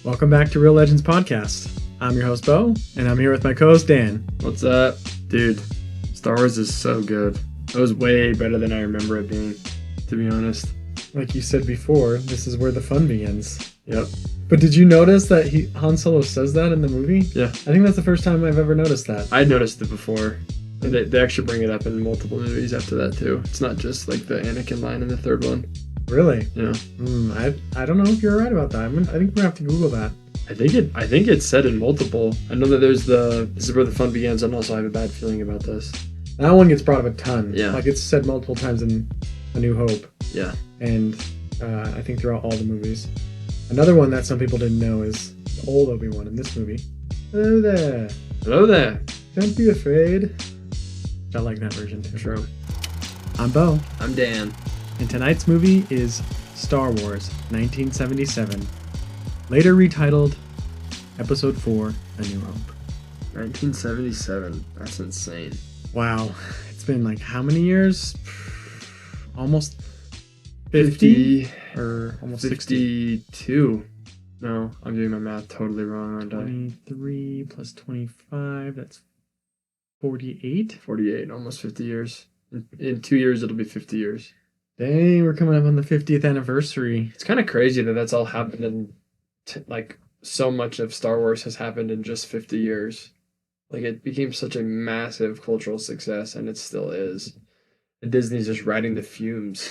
Welcome back to Real Legends Podcast. I'm your host, Bo, and I'm here with my co-host, Dan. What's up? Dude, Star Wars is so good. It was way better than I remember it being, to be honest. Like you said before, this is where the fun begins. Yep. But did you notice that Han Solo says that in the movie? Yeah. I think that's the first time I've ever noticed that. I'd noticed it before. They actually bring it up in multiple movies after that, too. It's not just like the Anakin line in the third one. Really? Yeah. I don't know if you're right about that. I think we're going to have to Google that. I think it's said in multiple. I know that there's this is where the fun begins, and also I have a bad feeling about this. That one gets brought up a ton. Yeah. Like it's said multiple times in A New Hope. Yeah. And I think throughout all the movies. Another one that some people didn't know is the old Obi-Wan in this movie. Hello there. Hello there. Don't be afraid. I like that version too. True. I'm Bo. I'm Dan. And tonight's movie is Star Wars 1977. Later retitled Episode 4, A New Hope. 1977. That's insane. Wow. It's been like how many years? Almost 50? Or almost 60? 62. No, I'm doing my math totally wrong, aren't I? 23 plus 25, that's 48? 48, almost 50 years. In 2 years, it'll be 50 years. Dang, we're coming up on the 50th anniversary. It's kind of crazy that that's all happened in, so much of Star Wars has happened in just 50 years. Like, it became such a massive cultural success, and it still is. And Disney's just riding the fumes.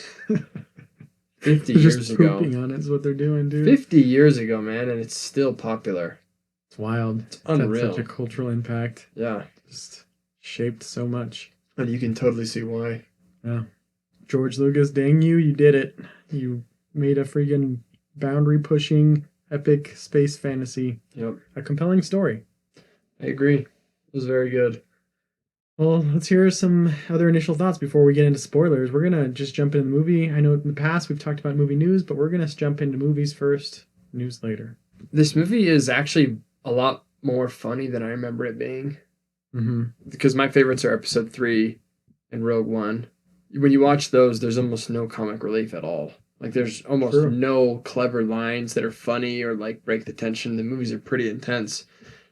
50 They're years just ago. pooping on it is what they're doing, dude. 50 years ago, man, and it's still popular. It's wild. It's unreal. had such a cultural impact. Yeah. Just shaped so much. And you can totally see why. Yeah. George Lucas, dang you, you did it. You made a freaking boundary-pushing, epic space fantasy. Yep. A compelling story. I agree. It was very good. Well, let's hear some other initial thoughts before we get into spoilers. We're going to just jump into the movie. I know in the past we've talked about movie news, but we're going to jump into movies first, news later. This movie is actually a lot more funny than I remember it being. Mm-hmm. Because my favorites are Episode 3 and Rogue One. When you watch those, there's almost no comic relief at all. Like, there's almost no clever lines that are funny or, break the tension. The movies are pretty intense.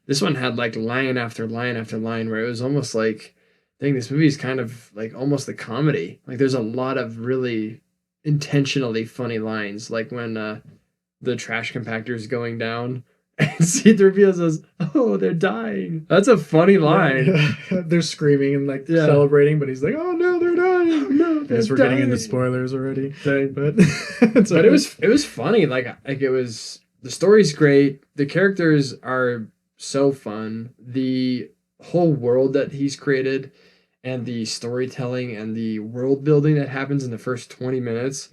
This one had, line after line after line where it was almost like, dang, this movie is kind of, almost a comedy. There's a lot of really intentionally funny lines. Like when the trash compactor is going down and C-3PO says, "Oh, they're dying." That's a funny line. Yeah. They're screaming and celebrating, but he's like, "Oh no, they're dying!" No, they're yes, we're dying. getting into spoilers already. Dang. But but it was funny. It was, the story's great. The characters are so fun. The whole world that he's created and the storytelling and the world building that happens in the first 20 minutes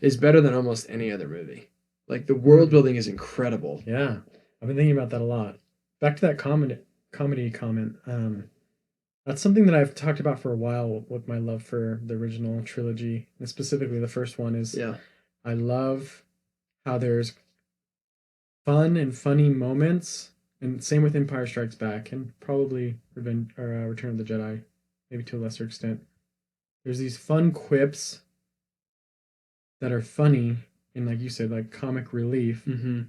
is better than almost any other movie. The world building is incredible. Yeah. I've been thinking about that a lot. Back to that comedy comment. That's something that I've talked about for a while with my love for the original trilogy, and specifically the first one is. Yeah. I love how there's fun and funny moments, and same with Empire Strikes Back, and probably Return of the Jedi, maybe to a lesser extent. There's these fun quips that are funny and, like you said, comic relief. Mm-hmm.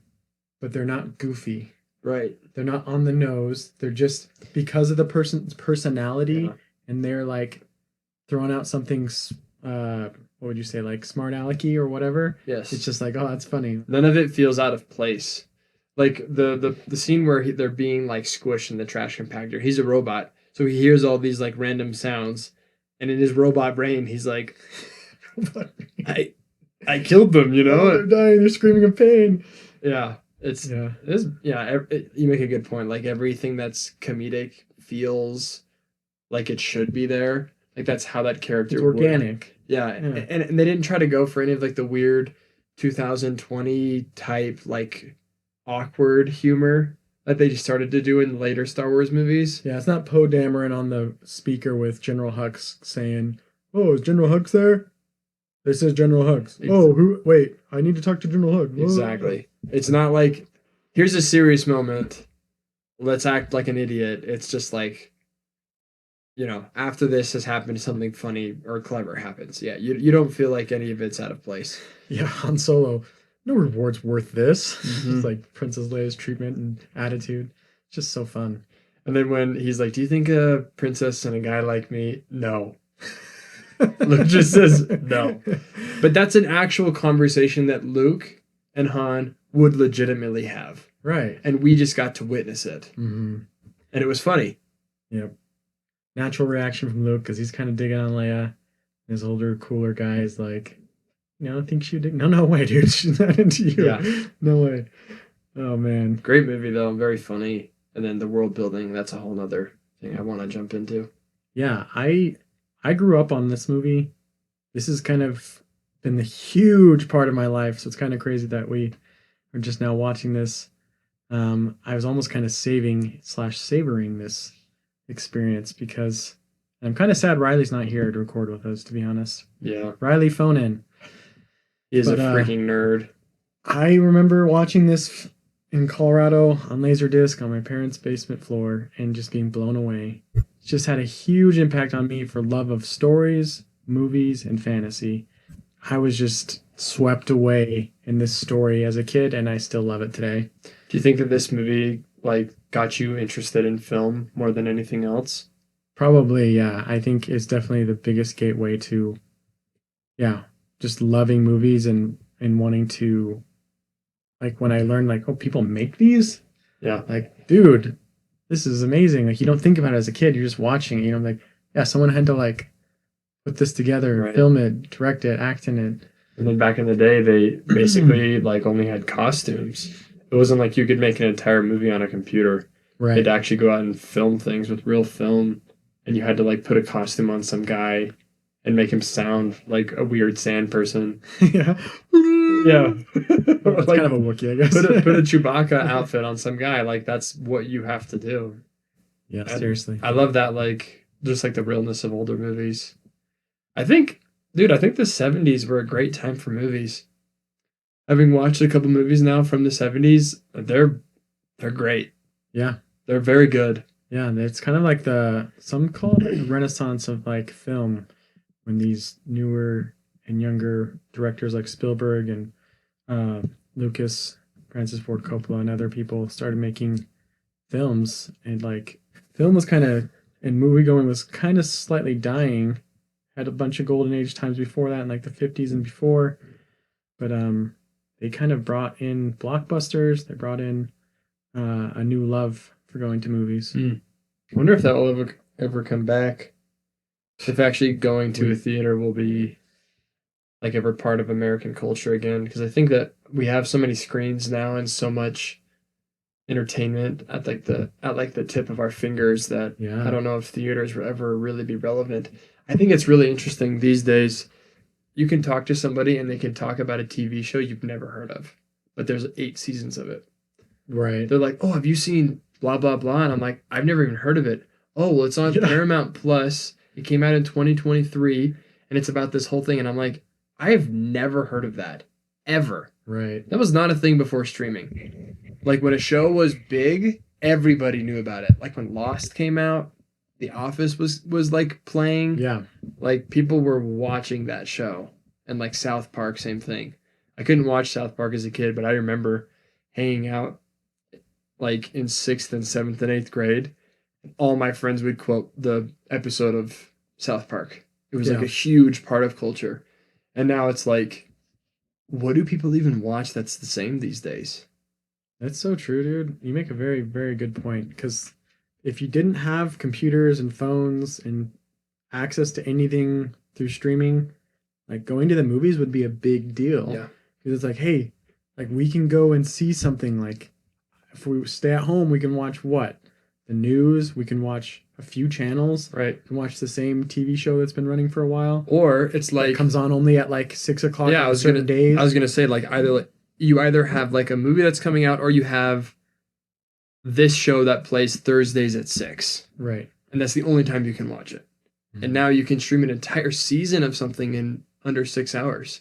But they're not goofy. Right. They're not on the nose. They're just because of the person's personality, and they're throwing out something, what would you say, smart alecky or whatever. Yes. It's just oh, that's funny. None of it feels out of place. The scene where they're being squished in the trash compactor. He's a robot, so he hears all these random sounds, and in his robot brain, he's like, I killed them, you know. Oh, they're dying. They're screaming in pain. Yeah. You make a good point. Everything that's comedic feels like it should be there. That's how that character it's organic. Yeah. And they didn't try to go for any of the weird 2020 type awkward humor that they just started to do in later Star Wars movies. Yeah, it's not Poe Dameron on the speaker with General Hux saying, "Oh, is General Hux there?" This is General Hux. Oh, who? Wait, I need to talk to General Hux. Exactly. It's not here's a serious moment. Let's act like an idiot. It's just after this has happened, something funny or clever happens. Yeah, you don't feel like any of it's out of place. Yeah, Han Solo. no reward's worth this. Mm-hmm. It's like Princess Leia's treatment and attitude. It's just so fun. And then when he's like, "Do you think a princess and a guy like me?" No. Luke just says no. But that's an actual conversation that Luke and Han would legitimately have. Right. And we just got to witness it. Mm-hmm. And it was funny. Yep. Natural reaction from Luke because he's kind of digging on Leia. His older, cooler guy is like, I think she would dig. No way, dude. She's not into you. Yeah. No way. Oh, man. Great movie, though. Very funny. And then the world building, that's a whole nother thing I want to jump into. Yeah, I grew up on this movie. This has kind of been the huge part of my life, so it's kind of crazy that we are just now watching this. I was almost kind of savoring this experience because I'm kind of sad Riley's not here to record with us, to be honest. Yeah. Riley, phone in. He is a freaking nerd. I remember watching this in Colorado on Laserdisc on my parents' basement floor and just being blown away. It just had a huge impact on me for love of stories, movies, and fantasy. I was just swept away in this story as a kid, and I still love it today. Do you think that this movie got you interested in film more than anything else? Probably, yeah. I think it's definitely the biggest gateway to, just loving movies and wanting to, when I learned, oh, people make these? Yeah. Dude, this is amazing. You don't think about it as a kid. You're just watching it. Someone had to, put this together, right. Film it, direct it, act in it. And then back in the day, they basically, only had costumes. It wasn't like you could make an entire movie on a computer. Right. They'd actually go out and film things with real film, and you had to put a costume on some guy and make him sound like a weird sand person. Yeah. Yeah. It's kind of a Wookiee, I guess. Put a Chewbacca outfit on some guy. That's what you have to do. Yeah, seriously. I love that, just the realness of older movies. I think the 70s were a great time for movies. Having watched a couple movies now from the 70s, they're great. Yeah. They're very good. Yeah, it's kind of some call it the renaissance of film, when these newer and younger directors like Spielberg and Lucas, Francis Ford Coppola, and other people started making films, and film was kind of, and movie going was kind of slightly dying. Had a bunch of golden age times before that in the 50s and before, but they kind of brought in blockbusters. They brought in a new love for going to movies. I wonder if that will ever come back. If actually going to a theater will be ever part of American culture again, because I think that we have so many screens now and so much entertainment at the tip of our fingers that I don't know if theaters will ever really be relevant. I think it's really interesting these days. You can talk to somebody and they can talk about a TV show you've never heard of, but there's 8 seasons of it. Right. They're like, "Oh, have you seen blah blah blah?" And I'm like, "I've never even heard of it." "Oh, well, it's on Paramount Plus. It came out in 2023, and it's about this whole thing." And I'm like, I have never heard of that ever. Right. That was not a thing before streaming. When a show was big, everybody knew about it. When Lost came out, The Office was playing. Yeah. People were watching that show. And South Park, same thing. I couldn't watch South Park as a kid, but I remember hanging out in 6th and 7th and 8th grade. All my friends would quote the episode of South Park. It was a huge part of culture. And now it's what do people even watch that's the same these days? That's so true, dude. You make a very, very good point. Because if you didn't have computers and phones and access to anything through streaming, going to the movies would be a big deal. Yeah. Because it's hey, we can go and see something. If we stay at home, we can watch what? The news. We can watch a few channels. Right. We can watch the same TV show that's been running for a while. Or it's it comes on only at 6 o'clock on certain days. I was gonna say you either have a movie that's coming out, or you have this show that plays Thursdays at 6. Right. And that's the only time you can watch it. Mm-hmm. And now you can stream an entire season of something in under 6 hours.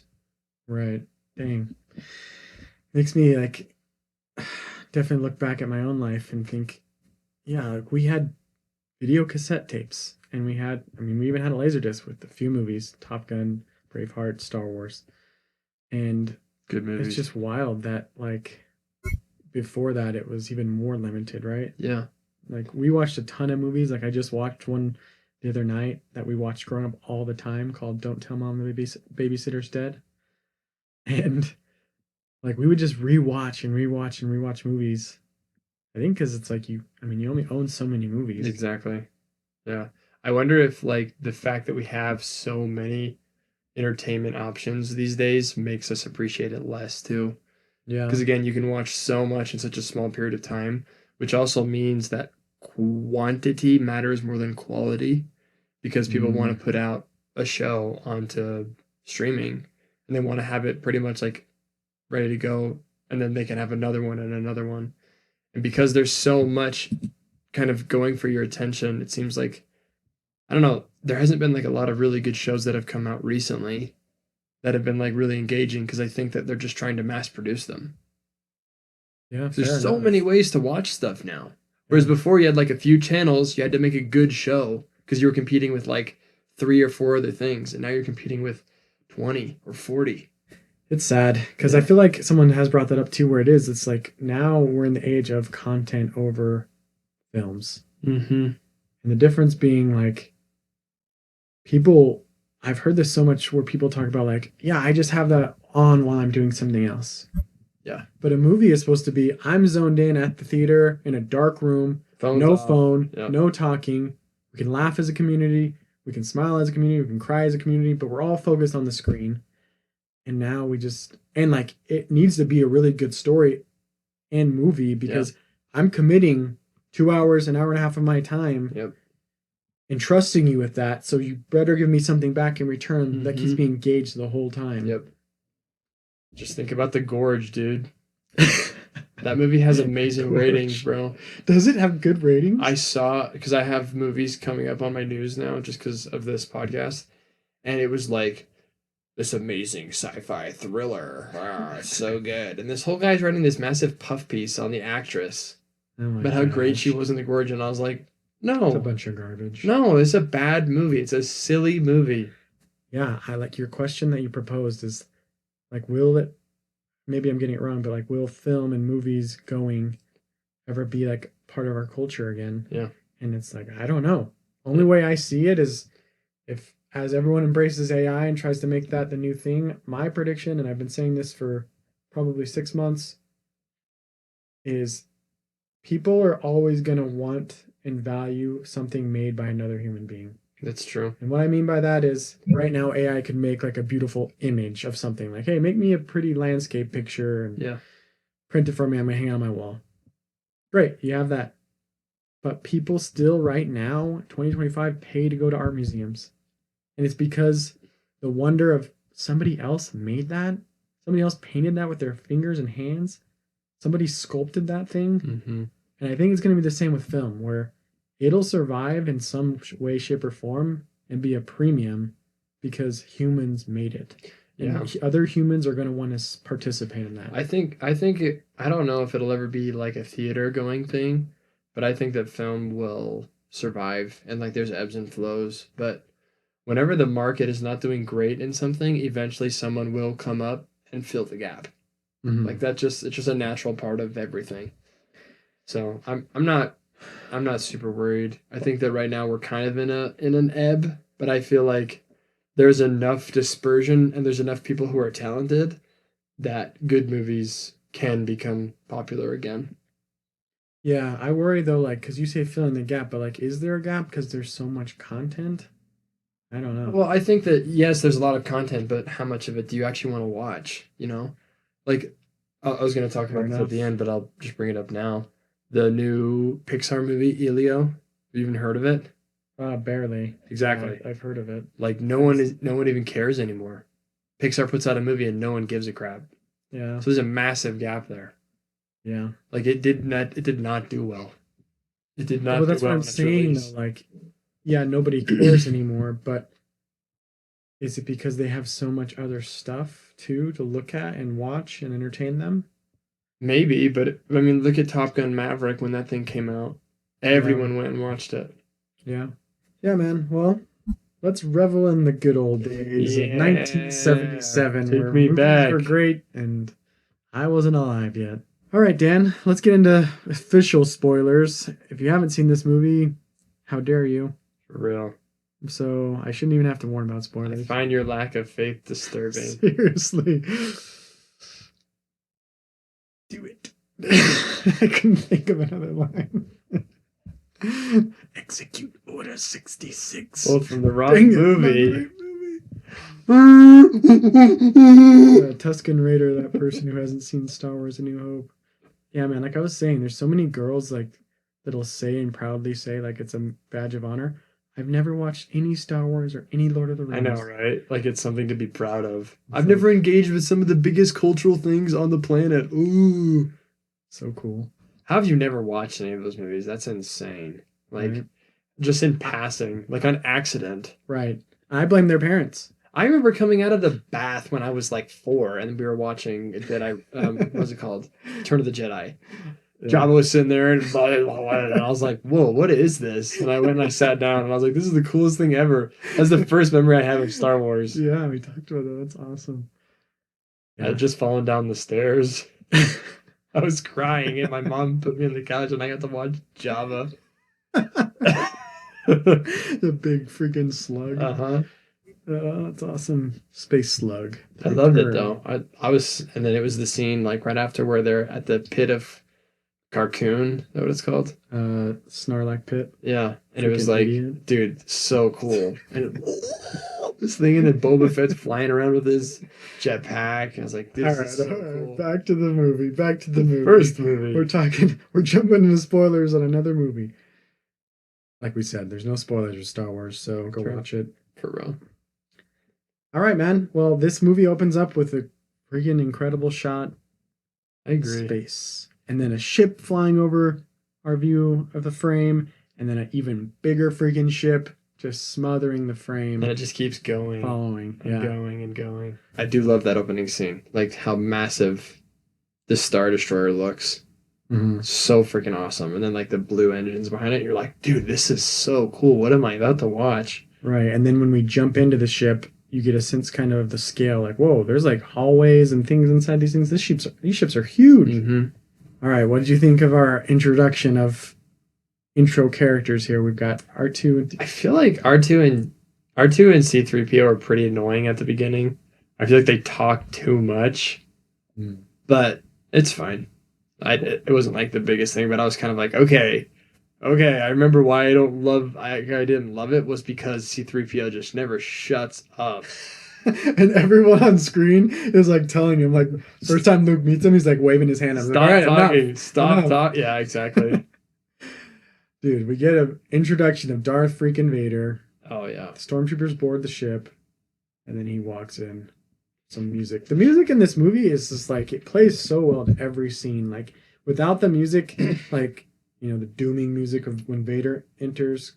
Right. Dang. Makes me definitely look back at my own life and think, we had video cassette tapes, and we even had a Laserdisc with a few movies, Top Gun, Braveheart, Star Wars. And good movies. It's just wild that like before that it was even more limited, right? Yeah. Like we watched a ton of movies. Like I just watched one the other night that we watched growing up all the time called "Don't Tell Mom the Babysitter's Dead," and like we would just rewatch and rewatch and rewatch movies. I think because it's like you only own so many movies. Exactly. Yeah. I wonder if like the fact that we have so many entertainment options these days makes us appreciate it less too. Yeah. Because again, you can watch so much in such a small period of time, which also means that quantity matters more than quality because people want to put out a show onto streaming and they want to have it pretty much like ready to go, and then they can have another one and another one. And because there's so much kind of going for your attention, it seems like, I don't know, there hasn't been like a lot of really good shows that have come out recently that have been like really engaging because I think that they're just trying to mass produce them. Yeah, there's so many ways to watch stuff now. Whereas before you had like a few channels, you had to make a good show because you were competing with like 3 or 4 other things, and now you're competing with 20 or 40. It's sad because I feel like someone has brought that up too, where it is. It's like now we're in the age of content over films. Mm-hmm. And the difference being like people, I've heard this so much where people talk about like, yeah, I just have that on while I'm doing something else. Yeah. But a movie is supposed to be, I'm zoned in at the theater in a dark room, no phone, no talking. We can laugh as a community. We can smile as a community. We can cry as a community, but we're all focused on the screen. And now like it needs to be a really good story and movie because I'm committing 2 hours, an hour and a half of my time and trusting you with that. So you better give me something back in return that keeps me engaged the whole time. Yep. Just think about The Gorge, dude. That movie has amazing ratings, bro. Does it have good ratings? I saw, because I have movies coming up on my news now just because of this podcast. And it was like, this amazing sci-fi thriller. It's so good. And this whole guy's writing this massive puff piece on the actress. But how great she was in The Gorge. And I was like, no. It's a bunch of garbage. No, it's a bad movie. It's a silly movie. Yeah, I like your question that you proposed is like, will it, maybe I'm getting it wrong, but like, will film and movies going ever be like part of our culture again? Yeah. And it's like, I don't know. Only way I see it is if, as everyone embraces AI and tries to make that the new thing, my prediction, and I've been saying this for probably 6 months, is people are always going to want and value something made by another human being. That's true. And what I mean by that is right now AI could make like a beautiful image of something. Like, hey, make me a pretty landscape picture and print it for me. I'm going to hang it on my wall. Great, you have that. But people still right now, 2025, pay to go to art museums. And it's because the wonder of somebody else made that. Somebody else painted that with their fingers and hands. Somebody sculpted that thing. Mm-hmm. And I think it's going to be the same with film, where it'll survive in some way, shape, or form and be a premium because humans made it. And other humans are going to want to participate in that. I think I don't know if it'll ever be like a theater going thing, but I think that film will survive and like there's ebbs and flows. But whenever the market is not doing great in something, eventually someone will come up and fill the gap. Mm-hmm. Like it's just a natural part of everything. So I'm not super worried. I think that right now we're kind of in an ebb, but I feel like there's enough dispersion and there's enough people who are talented that good movies can become popular again. Yeah, I worry though, like, because you say filling the gap, but like, is there a gap because there's so much content? I don't know. Well, I think that, yes, there's a lot of content, but how much of it do you actually want to watch, you know? Like, I was going to talk about this at the end, but I'll just bring it up now. The new Pixar movie, Elio. Have you even heard of it? Barely. Exactly. I've heard of it. Like, no one even cares anymore. Pixar puts out a movie and no one gives a crap. Yeah. So there's a massive gap there. Yeah. Like, it did not do well. It did not do well. Well, that's what I'm saying, though. Like, yeah, nobody cares anymore, but is it because they have so much other stuff, too, to look at and watch and entertain them? Maybe, but, I mean, look at Top Gun Maverick when that thing came out. Everyone went and watched it. Yeah. Yeah, man. Well, Let's revel in the good old days of 1977, Take where me movies back. were great and I wasn't alive yet. All right, Dan, let's get into official spoilers. If you haven't seen this movie, how dare you? For real. So I shouldn't even have to warn about I spoilers. find your lack of faith disturbing. Seriously. Do it. I couldn't think of another line. Execute Order 66. Both from the wrong movie. Tusken Raider, that person who hasn't seen Star Wars A New Hope. Yeah, man, like I was saying, there's so many girls like that'll say and proudly say like it's a badge of honor. I've never watched any Star Wars or any Lord of the Rings. I know, right? Like it's something to be proud of. I've like- never engaged with some of the biggest cultural things on the planet. Ooh. So cool. How have you never watched any of those movies? That's insane. Like, Right. just in passing, like on accident. Right. I blame their parents. I remember coming out of the bath when I was like 4, and we were watching Jedi. What's it called? Return of the Jedi. Yeah. Jabba was sitting there, and I was like, "Whoa, what is this?" And I went and I sat down, and I was like, "This is the coolest thing ever." That's the first memory I have of Star Wars. Yeah, we talked about that. That's awesome. I had just fallen down the stairs. I was crying, and my mom put me on the couch, and I got to watch Jabba. The big freaking slug. Uh-huh. That's awesome. Space slug. I loved it though. I was, and then it was the scene like right after where they're at the pit of Carcoon. Is that what it's called? Snorlax pit. Yeah, and it was Freaking like, idiot. dude, so cool. And this thing, and then Boba Fett's flying around with his jetpack. And I was like, this is so cool. Back to the movie. Back to the movie. First movie. We're jumping into spoilers on another movie. Like we said, there's no spoilers for Star Wars, so go True. watch it. For real. All right, man. Well, this movie opens up with a freaking incredible shot I agree. space. And then a ship flying over our view of the frame, and then an even bigger freaking ship just smothering the frame. And it just keeps going. Following. And Yeah. going and going. I do love that opening scene. Like how massive the Star Destroyer looks. Mhm. So freaking awesome. And then like the blue engines behind it, you're like, dude, this is so cool. What am I about to watch? Right. And then when we jump into the ship, you get a sense kind of the scale. Like, whoa, there's like hallways and things inside these things. These ships are huge. Mm-hmm. All right. What did you think of our introduction of intro characters here? We've got R2 and I feel like R2 and C3PO are pretty annoying at the beginning. I feel like they talk too much. But it's fine. It wasn't like the biggest thing, but I was kind of like, okay. I remember why I didn't love it was because C3PO just never shuts up. and everyone on screen is like telling him, like, first time Luke meets him, he's like waving his hand. I'm like, Stop "All right, talking. enough. Stop Enough." talking. Yeah, exactly. Dude, we get an introduction of Darth freaking Vader. Oh, yeah. The stormtroopers board the ship, and then he walks in. Some music. The music in this movie is just like, it plays so well to every scene. Like, without the music, like, you know, the dooming music of when Vader enters,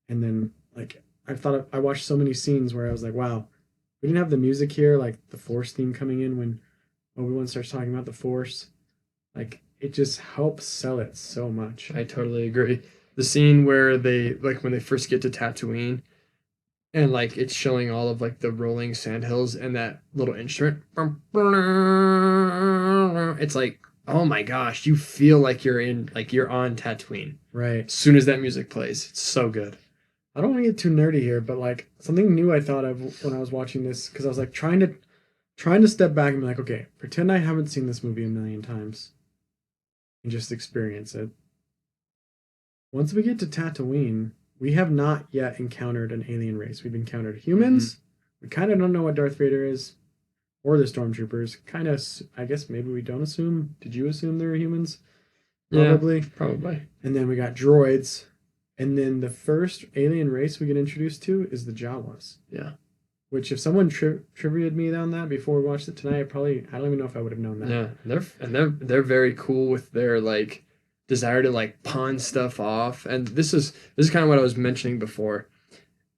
and then, like, I watched so many scenes where I was like, wow, we didn't have the music here, like the Force theme coming in when Obi-Wan starts talking about the Force. Like, it just helps sell it so much. I totally agree. The scene where they, like, when they first get to Tatooine, and, like, it's showing all of, like, the rolling sandhills and that little instrument. It's like, oh my gosh, you feel like you're on Tatooine. Right. As soon as that music plays, it's so good. I don't want to get too nerdy here, but like something new I thought of when I was watching this, because I was like trying to step back and be like, okay, pretend I haven't seen this movie a million times and just experience it. Once we get to Tatooine, we have not yet encountered an alien race. We've encountered humans. Mm-hmm. We kind of don't know what Darth Vader is or the stormtroopers. Kind of, I guess maybe we don't assume. Did you assume they were humans? Probably. Yeah, probably. And then we got droids. And then the first alien race we get introduced to is the Jawas. Yeah. Which, if someone trivia'd me on that before we watched it tonight, I don't even know if I would have known that. Yeah, they're very cool with their like desire to like pawn stuff off. And this is kind of what I was mentioning before.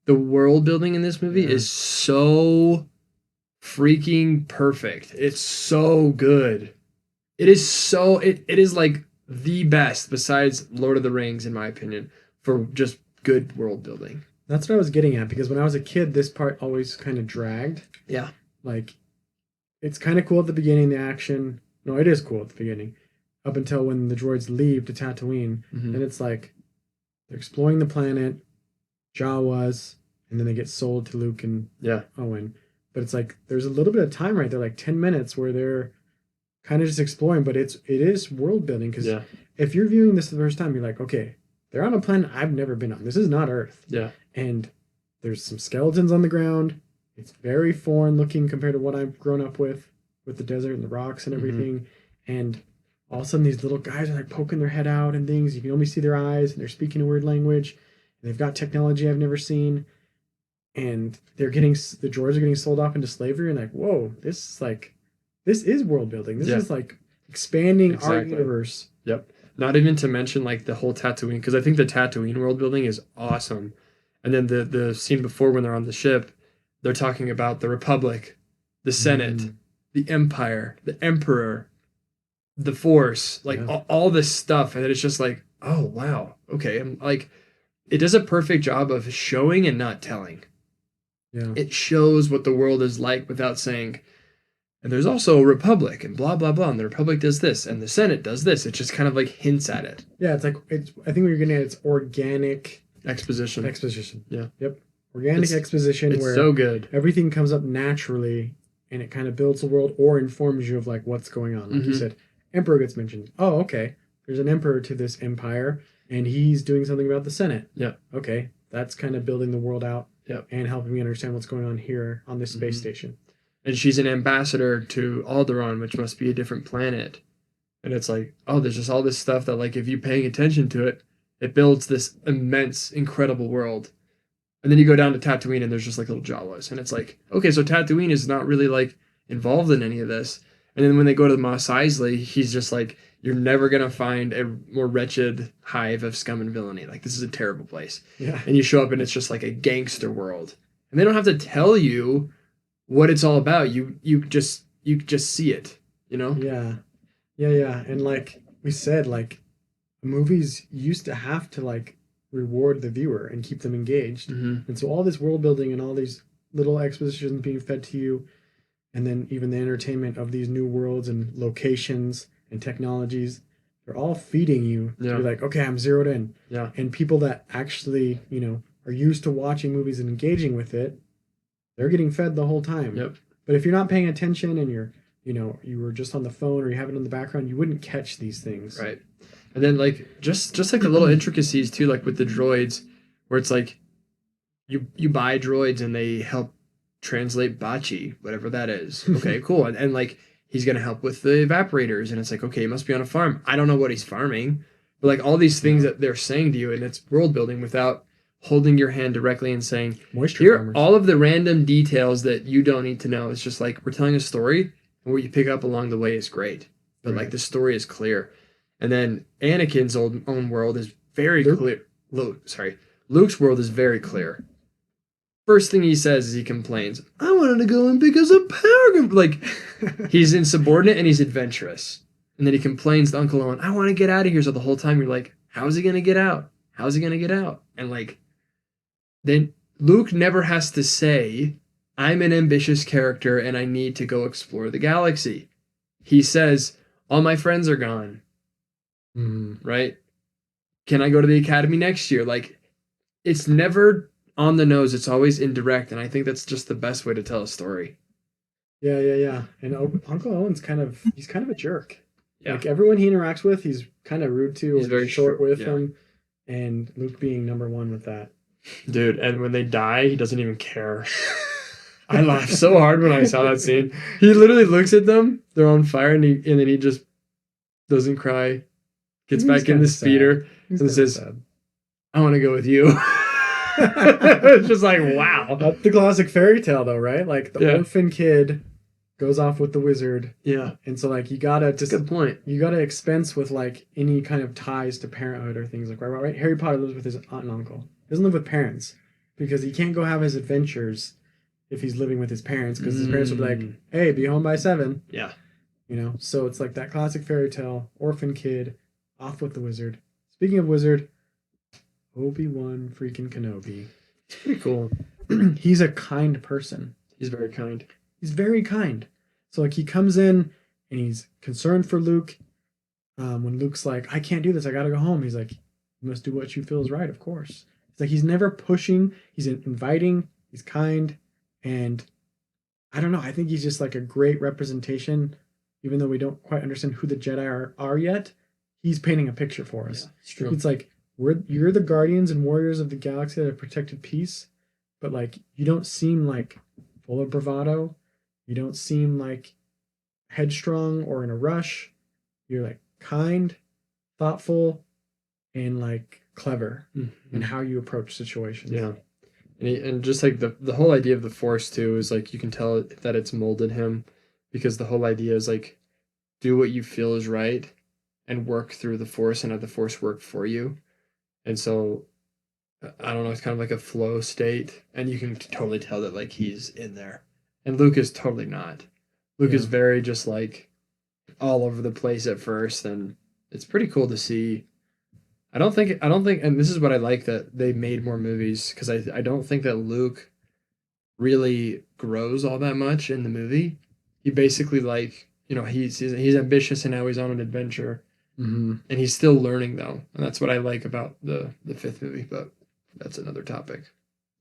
The world building in this movie is so freaking perfect. It's so good. It is like the best besides Lord of the Rings, in my opinion, for just good world building. That's what I was getting at, because when I was a kid, this part always kind of dragged. Yeah. Like, it's kind of cool at the beginning, the action. No, it is cool at the beginning. Up until when the droids leave to Tatooine. Mm-hmm. And it's like, they're exploring the planet, Jawas, and then they get sold to Luke and Owen. But it's like, there's a little bit of time right there, like 10 minutes, where they're kind of just exploring, but it is world building, because if you're viewing this the first time, you're like, okay, they're on a planet I've never been on. This is not Earth. Yeah. And there's some skeletons on the ground. It's very foreign looking compared to what I've grown up with the desert and the rocks and everything. Mm-hmm. And all of a sudden, these little guys are like poking their head out and things. You can only see their eyes, and they're speaking a weird language. And they've got technology I've never seen. And the droids are getting sold off into slavery. And like, whoa, this is world building. This is like expanding our universe. Yep. Not even to mention like the whole Tatooine, because I think the Tatooine world building is awesome. And then the scene before, when they're on the ship, they're talking about the Republic, the Senate, the Empire, the Emperor, the Force, like all this stuff. And it's just like, oh, wow. Okay. And like, it does a perfect job of showing and not telling. Yeah. It shows what the world is like without saying, and there's also a Republic and blah, blah, blah. And the Republic does this and the Senate does this. It just kind of like hints at it. Yeah. It's like, I think what you're getting at, it's organic exposition. Yeah. Yep. Organic exposition. It's where so good. Everything comes up naturally, and it kind of builds the world or informs you of like what's going on. Like you said, Emperor gets mentioned. Oh, okay. There's an Emperor to this empire, and he's doing something about the Senate. Yeah. Okay. That's kind of building the world out. Yep. And helping me understand what's going on here on this space station. And she's an ambassador to Alderaan, which must be a different planet. And it's like, oh, there's just all this stuff that, like, if you're paying attention to it, it builds this immense, incredible world. And then you go down to Tatooine, and there's just, like, little Jawas. And it's like, okay, so Tatooine is not really, like, involved in any of this. And then when they go to Mos Eisley, he's just like, you're never going to find a more wretched hive of scum and villainy. Like, this is a terrible place. Yeah. And you show up, and it's just like a gangster world. And they don't have to tell you what it's all about. You just see it, you know? Yeah. And like we said, like, movies used to have to like reward the viewer and keep them engaged. And so all this world building and all these little expositions being fed to you, and then even the entertainment of these new worlds and locations and technologies, they're all feeding you to be like, okay, I'm zeroed in. Yeah. And people that actually, you know, are used to watching movies and engaging with it, they're getting fed the whole time. Yep. But if you're not paying attention and you were just on the phone or you have it in the background, you wouldn't catch these things. Right. And then like just like the little intricacies too, like with the droids, where it's like you buy droids and they help translate Bachi, whatever that is. Okay, cool. And like he's gonna help with the evaporators, and it's like, okay, he must be on a farm. I don't know what he's farming, but like all these things that they're saying to you, and it's world building without holding your hand directly and saying, here are all of the random details that you don't need to know. It's just like, we're telling a story, and what you pick up along the way is great. But like the story is clear. And then Anakin's own world is very clear. Luke's world is very clear. First thing he says is he complains, I wanted to go in because of power. Like, he's insubordinate and he's adventurous. And then he complains to Uncle Owen, I want to get out of here. So the whole time you're like, how's he going to get out? How's he going to get out? And like, then Luke never has to say, I'm an ambitious character and I need to go explore the galaxy. He says, all my friends are gone. Right? Can I go to the academy next year? Like, it's never on the nose. It's always indirect. And I think that's just the best way to tell a story. Yeah. And Uncle Owen's kind of a jerk. Yeah. Like, everyone he interacts with, he's kind of rude to. He's very short with them. And Luke being number one with that. Dude, and when they die, he doesn't even care. I laughed so hard when I saw that scene. He literally looks at them, they're on fire, and then he just doesn't cry, gets back in the speeder, and says, sad. I want to go with you. It's just like, wow. That's the classic fairy tale, though, right? Like, the orphan kid goes off with the wizard. Yeah. And so, like, you gotta just... Good point. You gotta expense with, like, any kind of ties to parenthood or things like, right? Harry Potter lives with his aunt and uncle. He doesn't live with parents because he can't go have his adventures if he's living with his parents, because his parents would be like, hey, be home by 7. Yeah. You know? So it's like that classic fairy tale, orphan kid, off with the wizard. Speaking of wizard, Obi-Wan freaking Kenobi. It's pretty cool. He's a kind person. He's very kind. He's very kind. So like he comes in and he's concerned for Luke. When Luke's like, I can't do this, I gotta go home. He's like, you must do what you feel is right, of course. It's like he's never pushing, he's inviting, he's kind, and I don't know, I think he's just like a great representation, even though we don't quite understand who the Jedi are yet. He's painting a picture for us. Yeah, it's true. It's like you're the guardians and warriors of the galaxy that have protected peace, but like you don't seem like full of bravado. You don't seem like headstrong or in a rush. You're like kind, thoughtful, and like clever in how you approach situations. Yeah. And just like the whole idea of the Force too is like you can tell that it's molded him, because the whole idea is like do what you feel is right and work through the Force and have the Force work for you. And so I don't know, it's kind of like a flow state, and you can totally tell that like he's in there. And Luke is totally not. Luke is very just like all over the place at first, and it's pretty cool to see. I don't think, and this is what I like that they made more movies, because I don't think that Luke really grows all that much in the movie. He basically like, you know, he's ambitious and now he's on an adventure, and he's still learning though, and that's what I like about the fifth movie. But that's another topic.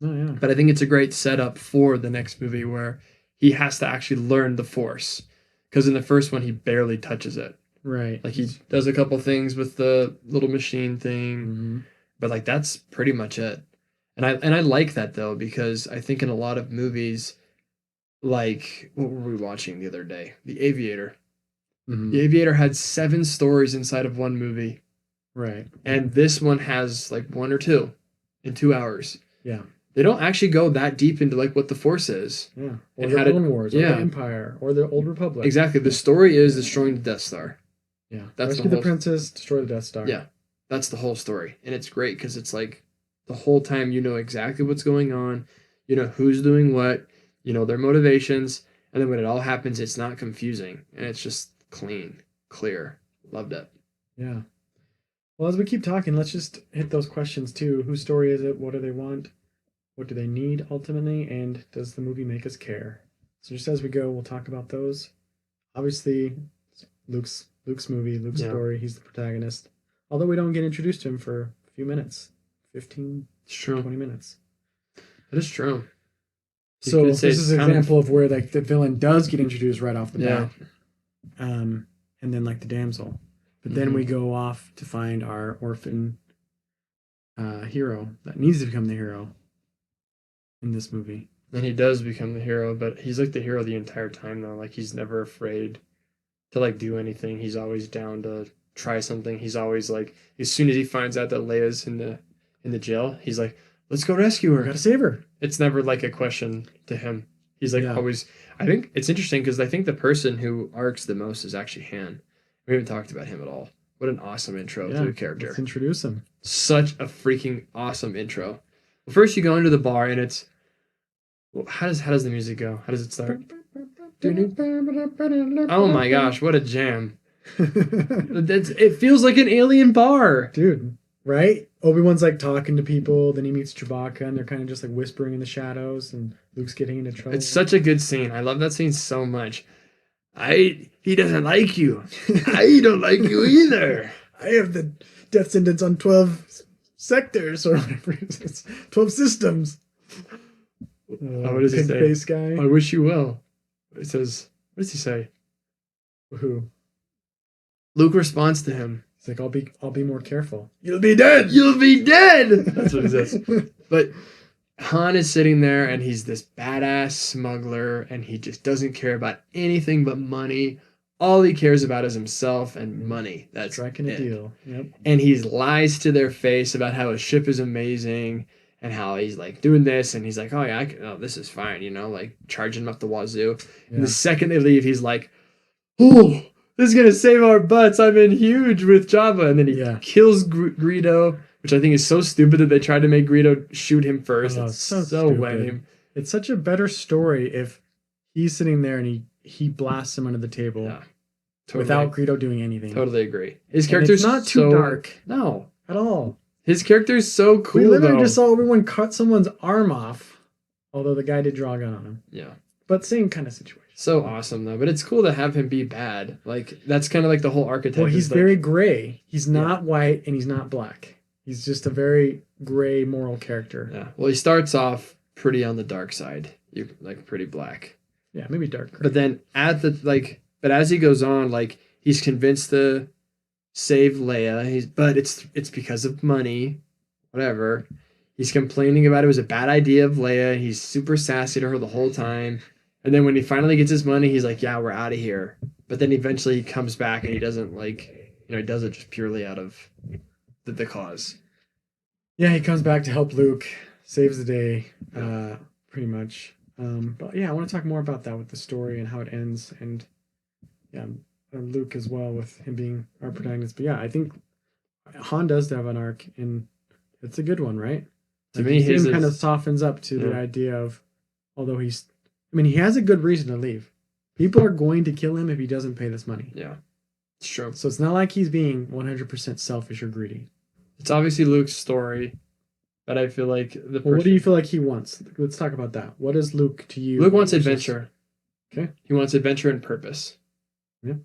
Oh yeah. But I think it's a great setup for the next movie where he has to actually learn the Force, because in the first one he barely touches it. Right. Like he does a couple things with the little machine thing, but like that's pretty much it. And I like that though, because I think in a lot of movies, like what were we watching the other day? The Aviator. The Aviator had 7 stories inside of one movie. Right. And this one has like 1 or 2 in 2 hours. Yeah. They don't actually go that deep into like what the Force is. Yeah. Or the Clone Wars, or the Empire, or the Old Republic. Exactly. The story is destroying the Death Star. Yeah. That's Rescue the princess, destroy the Death Star. Yeah. That's the whole story. And it's great because it's like the whole time you know exactly what's going on. You know who's doing what. You know their motivations. And then when it all happens, it's not confusing. And it's just clean, clear. Loved it. Yeah. Well, as we keep talking, let's just hit those questions too. Whose story is it? What do they want? What do they need ultimately? And does the movie make us care? So just as we go, we'll talk about those. Obviously, Luke's movie, Luke's story. He's the protagonist. Although we don't get introduced to him for a few minutes. 15, 20 minutes. That is true. So this is an example of where like the villain does get introduced right off the bat. And then like the damsel. But then we go off to find our orphan hero that needs to become the hero in this movie. And he does become the hero, but he's like the hero the entire time though. Like he's never afraid to like do anything. He's always down to try something. He's always like, as soon as he finds out that Leia's in the jail, he's like, let's go rescue her. We gotta save her. It's never like a question to him. He's like always. I think it's interesting because I think the person who arcs the most is actually Han. We haven't talked about him at all. What an awesome intro to a character. Let's introduce him. Such a freaking awesome intro. Well, first you go into the bar and it's, well, how does the music go? How does it start? Oh my gosh, what a jam. It feels like an alien bar. Dude, right? Obi-Wan's like talking to people, then he meets Chewbacca and they're kind of just like whispering in the shadows and Luke's getting into trouble. It's such a good scene. I love that scene so much. He doesn't like you. I don't like you either. I have the death sentence on 12 sectors or whatever it is. 12 systems. What does he say? Face guy. I wish you well. It says, what does he say? Who? Luke responds to him. He's like, I'll be more careful. You'll be dead. You'll be dead. That's what he says. But Han is sitting there and he's this badass smuggler and he just doesn't care about anything but money. All he cares about is himself and money. That's striking a deal. Yep. And he lies to their face about how his ship is amazing and how he's like doing this. And he's like, oh yeah, this is fine. You know, like charging him up the wazoo. Yeah. And the second they leave, he's like, oh, this is going to save our butts. I'm in huge with Jabba. And then he kills Greedo, which I think is so stupid that they tried to make Greedo shoot him first. Oh, it's so lame. It's such a better story if he's sitting there and he blasts him under the table without Greedo doing anything. Totally agree. His character's not too dark. No. At all. His character is so cool. We literally though. just saw Obi-Wan cut someone's arm off, although the guy did draw a gun on him. Yeah. But same kind of situation. So awesome though, but it's cool to have him be bad. Like that's kind of like the whole archetype. Well, he's like, very gray. He's not white and he's not black. He's just a very gray moral character. Yeah. Well, he starts off pretty on the dark side. You're like pretty black. Yeah, maybe dark gray. But then but as he goes on, like he's convinced to save Leia. But it's because of money, whatever. He's complaining about it was a bad idea of Leia. He's super sassy to her the whole time. And then when he finally gets his money, he's like, yeah, we're out of here. But then eventually he comes back and he doesn't he does it just purely out of the cause. Yeah, he comes back to help Luke, saves the day, pretty much. But yeah, I want to talk more about that with the story and how it ends. And yeah, Luke as well with him being our protagonist. But yeah, I think Han does have an arc and it's a good one, right? To me, his kind of softens up to the idea of, although he has a good reason to leave. People are going to kill him if he doesn't pay this money. Yeah, it's true. So it's not like he's being 100% selfish or greedy. It's obviously Luke's story, but I feel like what do you feel like he wants? Let's talk about that. What is Luke to you? Luke wants adventure. Okay. He wants adventure and purpose. Yeah.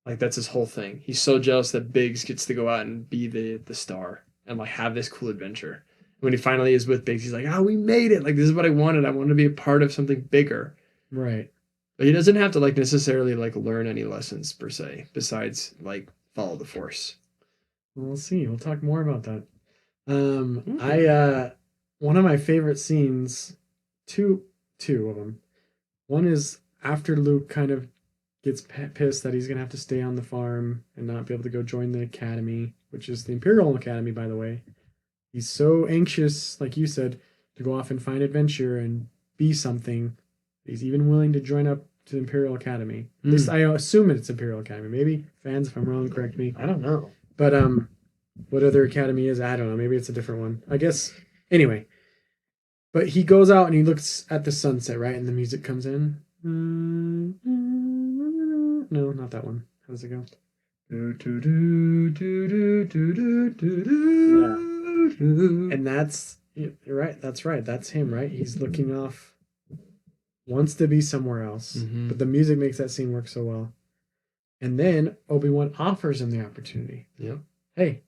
Like that's his whole thing. He's so jealous that Biggs gets to go out and be the star and like have this cool adventure. When he finally is with Biggs, he's like, we made it. Like, this is what I wanted. I wanted to be a part of something bigger. Right. But he doesn't have to like necessarily like learn any lessons per se, besides like follow the Force. We'll see. We'll talk more about that. One of my favorite scenes, two of them. One is after Luke kind of gets pissed that he's going to have to stay on the farm and not be able to go join the academy, which is the Imperial Academy, by the way. He's so anxious, like you said, to go off and find adventure and be something. He's even willing to join up to the Imperial Academy. At least I assume it's Imperial Academy. Maybe fans, if I'm wrong, correct me. I don't know. But what other academy is? I don't know. Maybe it's a different one. I guess. Anyway. But he goes out and he looks at the sunset, right? And the music comes in. No, not that one. How does it go? Yeah. And that's you're right. That's right. That's him, right? He's looking off, wants to be somewhere else, but the music makes that scene work so well. And then Obi-Wan offers him the opportunity. Yep. Hey,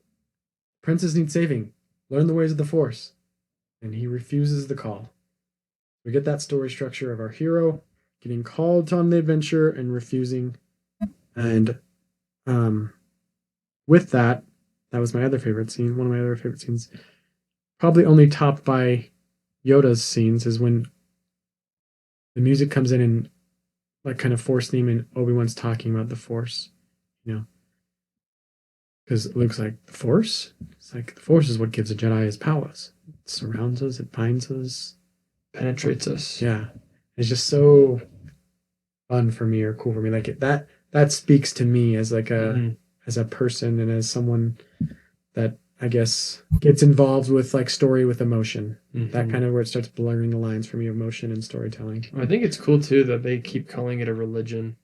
princess needs saving. Learn the ways of the Force. And he refuses the call. We get that story structure of our hero getting called on the adventure and refusing. And with that was my other favorite scene. One of my other favorite scenes, probably only topped by Yoda's scenes, is when the music comes in and like kind of Force theme, and Obi-Wan's talking about the Force, because Luke's like, the Force? It's like, the Force is what gives a Jedi his powers. It surrounds us, it binds us, penetrates us. Yeah. It's just so fun for me, or cool for me. Like that speaks to me as like as a person and as someone that I guess gets involved with like story with emotion. That kind of where it starts blurring the lines for me, emotion and storytelling. I think it's cool too that they keep calling it a religion.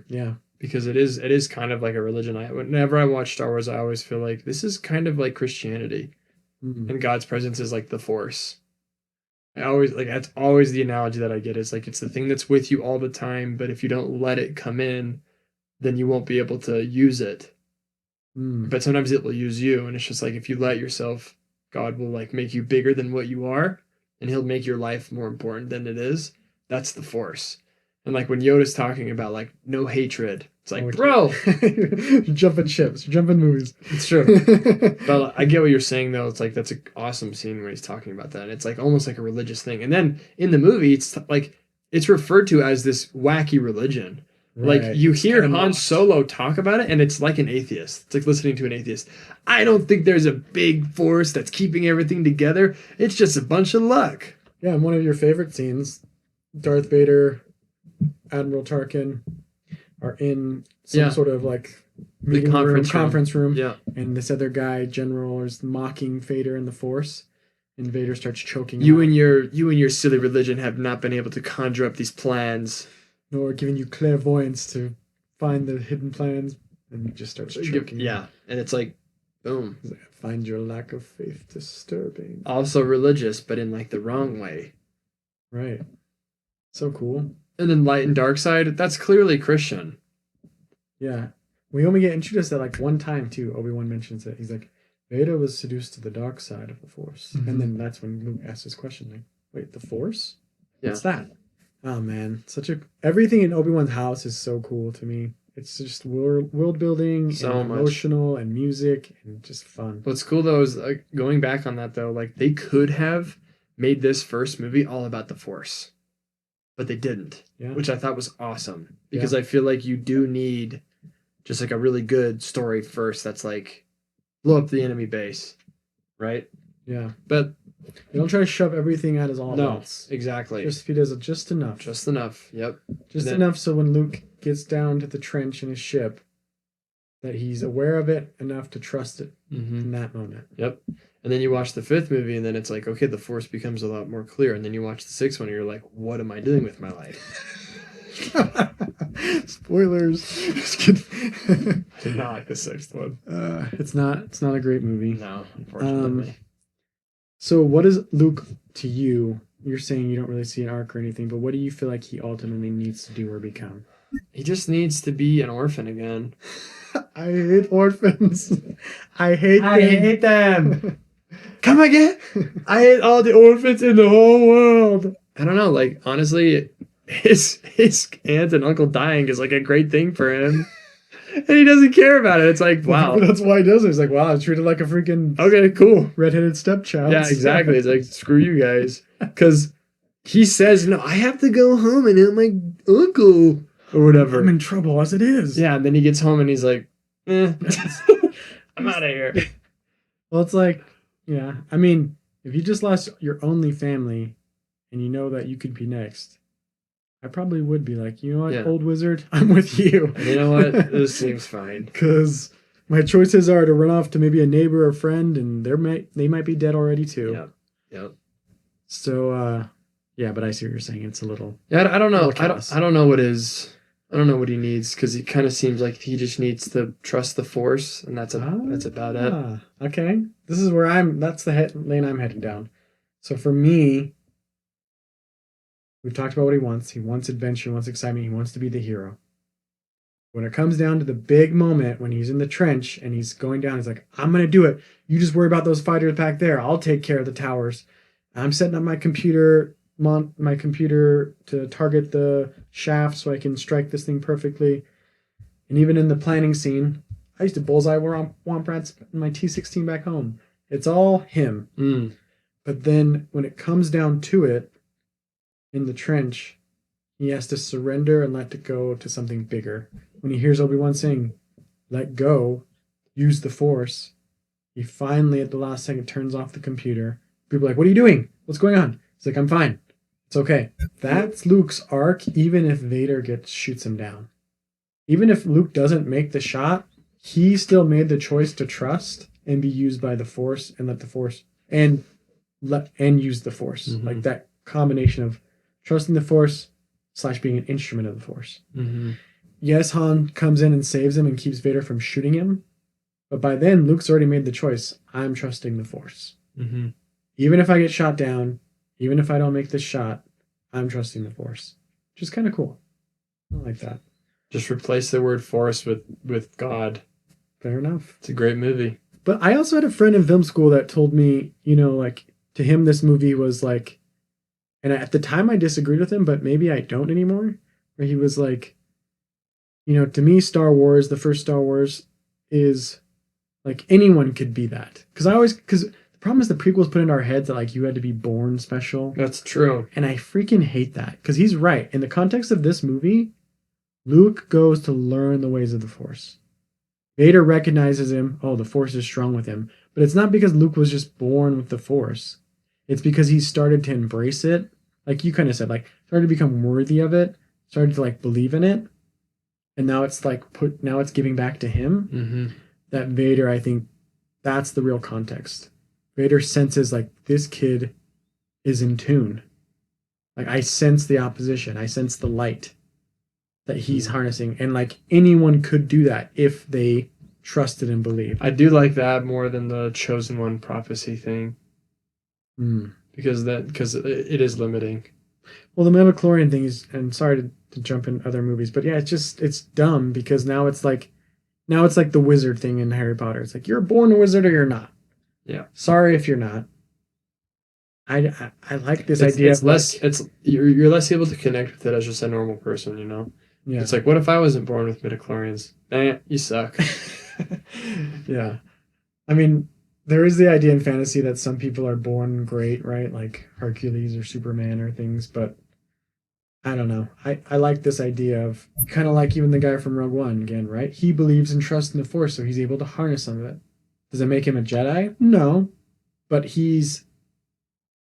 Yeah. Because it is kind of like a religion. Whenever I watch Star Wars, I always feel like this is kind of like Christianity. And God's presence is like the Force. That's always the analogy that I get. It's like it's the thing that's with you all the time, but if you don't let it come in, then you won't be able to use it. But sometimes it will use you, and it's just like if you let yourself, God will like make you bigger than what you are, and he'll make your life more important than it is. That's the Force. And like when Yoda's talking about like no hatred, it's like, bro, you're jumping ships, you're jumping movies. It's true. But I get what you're saying though. It's like that's an awesome scene where he's talking about that. And it's like almost like a religious thing. And then in the movie, it's like it's referred to as this wacky religion. Right. Like you hear Han Solo talk about it, and it's like an atheist. It's like listening to an atheist. I don't think there's a big force that's keeping everything together. It's just a bunch of luck. Yeah, and one of your favorite scenes, Darth Vader, Admiral Tarkin are in some sort of like meeting conference room. Yeah. And this other guy, General, is mocking Vader and the Force. And Vader starts choking you and your silly religion have not been able to conjure up these plans. Nor giving you clairvoyance to find the hidden plans. And he just starts choking. Yeah. And it's like Boom. He's like, I find your lack of faith disturbing. Also religious, but in like the wrong way. Right. So cool. And then light and dark side, that's clearly Christian. Yeah. We only get introduced at like one time too. Obi-Wan mentions it. He's like, Vader was seduced to the dark side of the Force. Mm-hmm. And then that's when Luke asks his question, like, wait, the Force? Yeah. What's that? Oh man. Everything in Obi-Wan's house is so cool to me. It's just world building So and much. emotional and music and just fun. What's cool though is like going back on that though, like they could have made this first movie all about the Force. But they didn't. Yeah. Which I thought was awesome. Because I feel like you do need just like a really good story first that's like blow up the enemy base. Right? Yeah. But they don't try to shove everything at us all at once. Exactly. Just he does it just enough. Just enough. Yep. Just enough so when Luke gets down to the trench in his ship, that he's aware of it enough to trust it in that moment. Yep. And then you watch the fifth movie and then it's like, okay, the Force becomes a lot more clear. And then you watch the sixth one and you're like, what am I doing with my life? Spoilers. Just kidding. I did not like the sixth one. It's not a great movie. No, unfortunately. So what is Luke to you? You're saying you don't really see an arc or anything, but what do you feel like he ultimately needs to do or become? He just needs to be an orphan again. I hate orphans. I hate them. Come again? I hate all the orphans in the whole world. I don't know, like honestly, his aunt and uncle dying is like a great thing for him. And he doesn't care about it. It's like, wow. That's why he does it. He's like, wow, I was treated like a freaking okay, cool. redheaded stepchild. Yeah, exactly. It's like, screw you guys. Because he says, no, I have to go home and help my uncle or whatever. I'm in trouble as it is. Yeah, and then he gets home and he's like, I'm out of here. Well, it's like, yeah. I mean, if you just lost your only family and you know that you could be next, I probably would be like, you know what, old wizard, I'm with you. And you know what? This seems fine. Because my choices are to run off to maybe a neighbor or friend, and they might be dead already too. Yep. So, yeah, but I see what you're saying. It's a little. Yeah, I don't know. I don't know what I don't know what he needs because he kind of seems like he just needs to trust the Force, and that's about it. Okay, this is where that's the lane I'm heading down. So for me, we've talked about what he wants. He wants adventure, he wants excitement, he wants to be the hero. When it comes down to the big moment when he's in the trench and he's going down, he's like, I'm going to do it. You just worry about those fighters back there. I'll take care of the towers. I'm setting up my computer to target the shaft so I can strike this thing perfectly. And even in the planning scene, I used to bullseye womp rats in my T-16 back home. It's all him. But then when it comes down to it, in the trench, he has to surrender and let it go to something bigger. When he hears Obi-Wan saying, let go, use the Force, he finally at the last second turns off the computer. People are like, what are you doing? What's going on? He's like, I'm fine. It's okay. That's Luke's arc, even if Vader shoots him down. Even if Luke doesn't make the shot, he still made the choice to trust and be used by the Force and let the Force and use the Force. Like that combination of trusting the Force / being an instrument of the Force. Yes, Han comes in and saves him and keeps Vader from shooting him. But by then, Luke's already made the choice. I'm trusting the Force. Even if I get shot down, even if I don't make this shot, I'm trusting the Force. Which is kind of cool. I like that. Just replace the word Force with God. Fair enough. It's a great movie. But I also had a friend in film school that told me, like, to him this movie was like, and at the time I disagreed with him, but maybe I don't anymore, where he was like, to me, Star Wars, the first Star Wars, is like anyone could be that. Because the problem is the prequels put in our heads that like you had to be born special. That's true. And I freaking hate that. Because he's right. In the context of this movie, Luke goes to learn the ways of the Force. Vader recognizes him. Oh, the Force is strong with him. But it's not because Luke was just born with the Force. It's because he started to embrace it. Like you kind of said, like started to become worthy of it. Started to like believe in it. And now it's like now it's giving back to him. That Vader, I think that's the real context. Vader senses like this kid is in tune. Like I sense the opposition. I sense the light that he's harnessing. And like anyone could do that if they trusted and believed. I do like that more than the chosen one prophecy thing. Because it is limiting. Well, the midichlorian thing is, and sorry to jump in other movies, but yeah, it's dumb because now it's like the wizard thing in Harry Potter. It's like you're born a wizard or you're not. Yeah. Sorry if you're not. I like this idea. It's less. You're less able to connect with it as just a normal person. You know. Yeah. It's like, what if I wasn't born with midichlorians? You suck. Yeah. I mean, there is the idea in fantasy that some people are born great, right? Like Hercules or Superman or things, but I don't know. I like this idea of kind of like even the guy from Rogue One again, right? He believes and trusts in the Force, so he's able to harness some of it. Does it make him a Jedi? No. But he's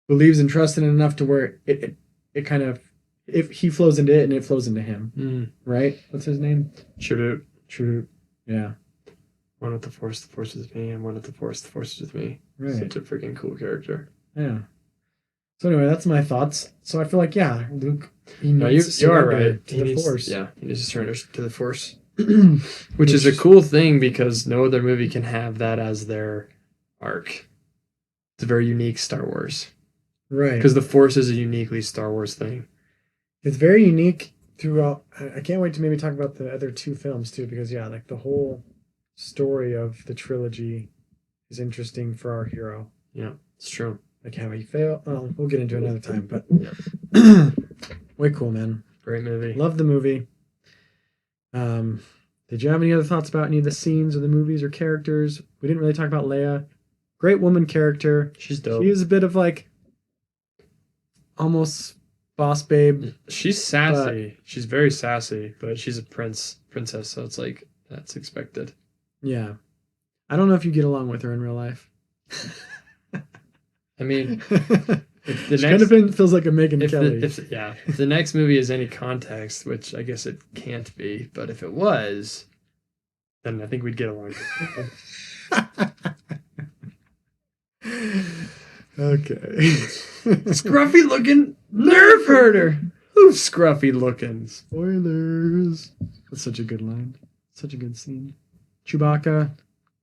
believes and trusts in it enough to where it kind of, if he flows into it and it flows into him, right? What's his name? True. Yeah. One with the Force is with me, and one with the Force is with me. Right. Such a freaking cool character. Yeah. So anyway, that's my thoughts. So I feel like, yeah, Luke, he needs to surrender to the Force. Yeah, he needs to surrender to the Force. Which is a cool thing because no other movie can have that as their arc. It's a very unique Star Wars. Right. Because the Force is a uniquely Star Wars thing. It's very unique throughout. I can't wait to maybe talk about the other two films too, because yeah, like the whole story of the trilogy is interesting for our hero. Yeah, it's true. Like how he failed. Oh, we'll get into it another time, but way cool, man. Great movie. Love the movie. Did you have any other thoughts about any of the scenes or the movies or characters? We didn't really talk about Leia. Great woman character. She's dope. She is a bit of like almost boss babe. She's sassy. She's very sassy, but she's a princess, so it's like that's expected. Yeah. I don't know if you get along with her in real life. I mean, kind of feels like a Megyn Kelly. If the next movie is any context, which I guess it can't be, but if it was, then I think we'd get along. Okay. Scruffy looking nerve herder. Who's scruffy looking? Spoilers. That's such a good line. Such a good scene. Chewbacca,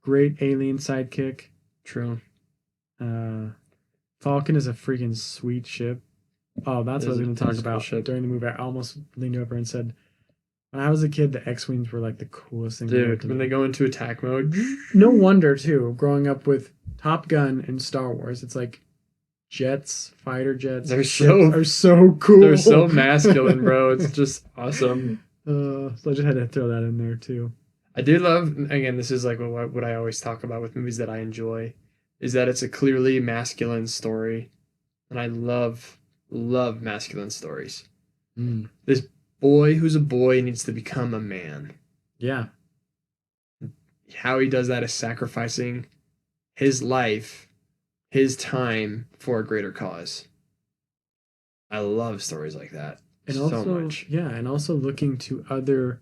great alien sidekick. True. Falcon is a freaking sweet ship. Oh, that's what I was going to talk about during the movie. I almost leaned over and said, when I was a kid, the X-Wings were like the coolest thing. Dude, when they go into attack mode. No wonder, too, growing up with Top Gun and Star Wars, it's like jets, fighter jets. They're so cool. They're so masculine, bro. It's just awesome. So I just had to throw that in there, too. I do love, again, this is like what I always talk about with movies that I enjoy, is that it's a clearly masculine story. And I love masculine stories. This boy who's a boy needs to become a man. Yeah. How he does that is sacrificing his life, his time for a greater cause. I love stories like that and so also, much. Yeah, and also looking to other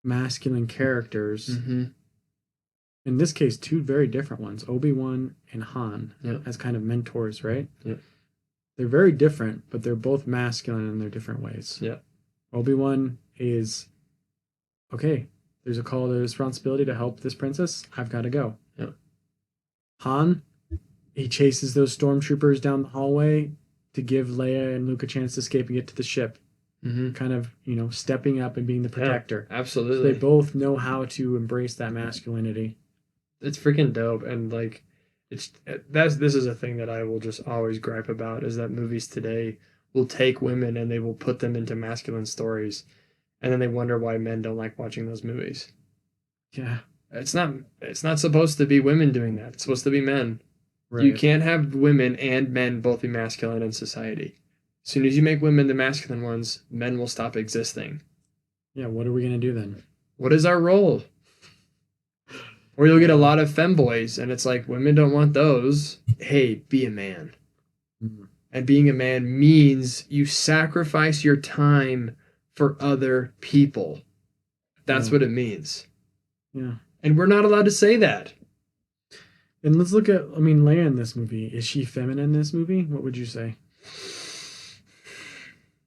masculine characters. In this case, two very different ones, Obi-Wan and Han, as kind of mentors, right? Yeah. They're very different, but they're both masculine in their different ways. Yeah. Obi-Wan is, okay, there's a call to responsibility to help this princess. I've got to go. Yeah. Han, he chases those stormtroopers down the hallway to give Leia and Luke a chance to escape and get to the ship. Kind of, stepping up and being the protector. Yeah, absolutely. So they both know how to embrace that masculinity. It's freaking dope. And like, this is a thing that I will just always gripe about, is that movies today will take women and they will put them into masculine stories, and then they wonder why men don't like watching those movies. Yeah. It's not supposed to be women doing that. It's supposed to be men. Right. You can't have women and men both be masculine in society. As soon as you make women the masculine ones, men will stop existing. Yeah, what are we going to do then? What is our role? Or you'll get a lot of femboys, and it's like, women don't want those. Hey, be a man. And being a man means you sacrifice your time for other people. That's what it means. Yeah. And we're not allowed to say that. And let's look at, Leia in this movie. Is she feminine in this movie? What would you say?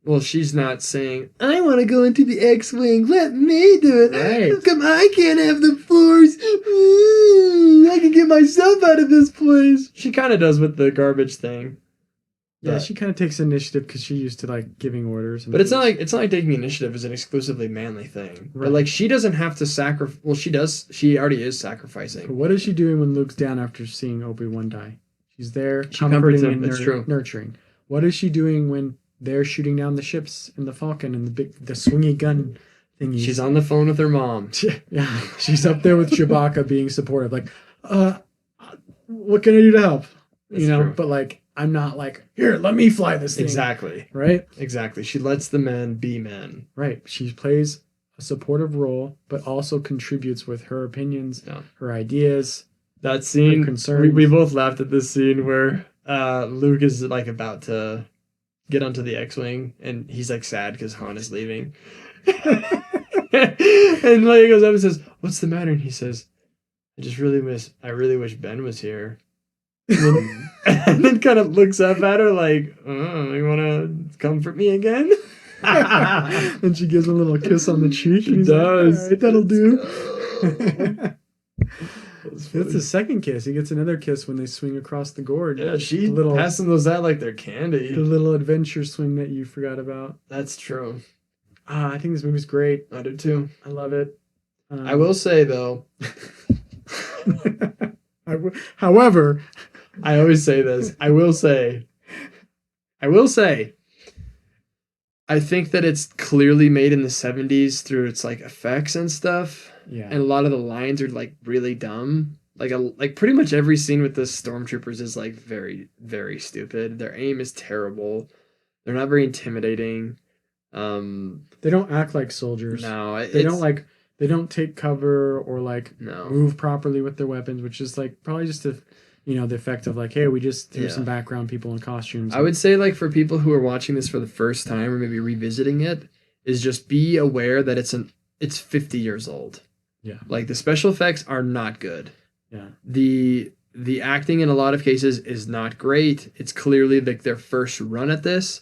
Well, she's not saying, I want to go into the X-Wing. Let me do it. Right. How come I can't have the Force? I can get myself out of this place. She kind of does with the garbage thing. Yeah, she kind of takes initiative because she used to like giving orders. But it's not like taking initiative is an exclusively manly thing. Right. But like she doesn't have to sacrifice. Well, she does. She already is sacrificing. But what is she doing when Luke's down after seeing Obi-Wan die? She's there she comforting and nurturing. What is she doing when they're shooting down the ships in the Falcon and the swingy gun thingy? She's on the phone with her mom. Yeah, she's up there with Chewbacca being supportive. Like, what can I do to help? That's true. But like. I'm not like, here, let me fly this thing. Exactly. Right? Exactly. She lets the men be men. Right. She plays a supportive role, but also contributes with her opinions, her ideas. That scene, her concerns. We both laughed at this scene where Luke is like about to get onto the X-Wing and he's like sad because Han is leaving. And Leia goes up and says, what's the matter? And he says, I really wish Ben was here. And then kind of looks up at her like, oh, you want to comfort me again? And she gives him a little kiss on the cheek. She does. Like, all right, that'll do. That's the second kiss. He gets another kiss when they swing across the gorge. Yeah, she passing those out like they're candy. The little adventure swing that you forgot about. That's true. I think this movie's great. I do too. I love it. I will say, though... However... I always say this. I will say, I think that it's clearly made in the 70s through its like effects and stuff. Yeah. And a lot of the lines are like really dumb. Like pretty much every scene with the stormtroopers is like very, very stupid. Their aim is terrible. They're not very intimidating. They don't act like soldiers. No, they don't take cover or like move properly with their weapons, which is like probably just the effect of like, hey, we just threw some background people in costumes. I would say like for people who are watching this for the first time or maybe revisiting it, is just be aware that it's 50 years old. Yeah. Like the special effects are not good. Yeah. The acting in a lot of cases is not great. It's clearly like their first run at this.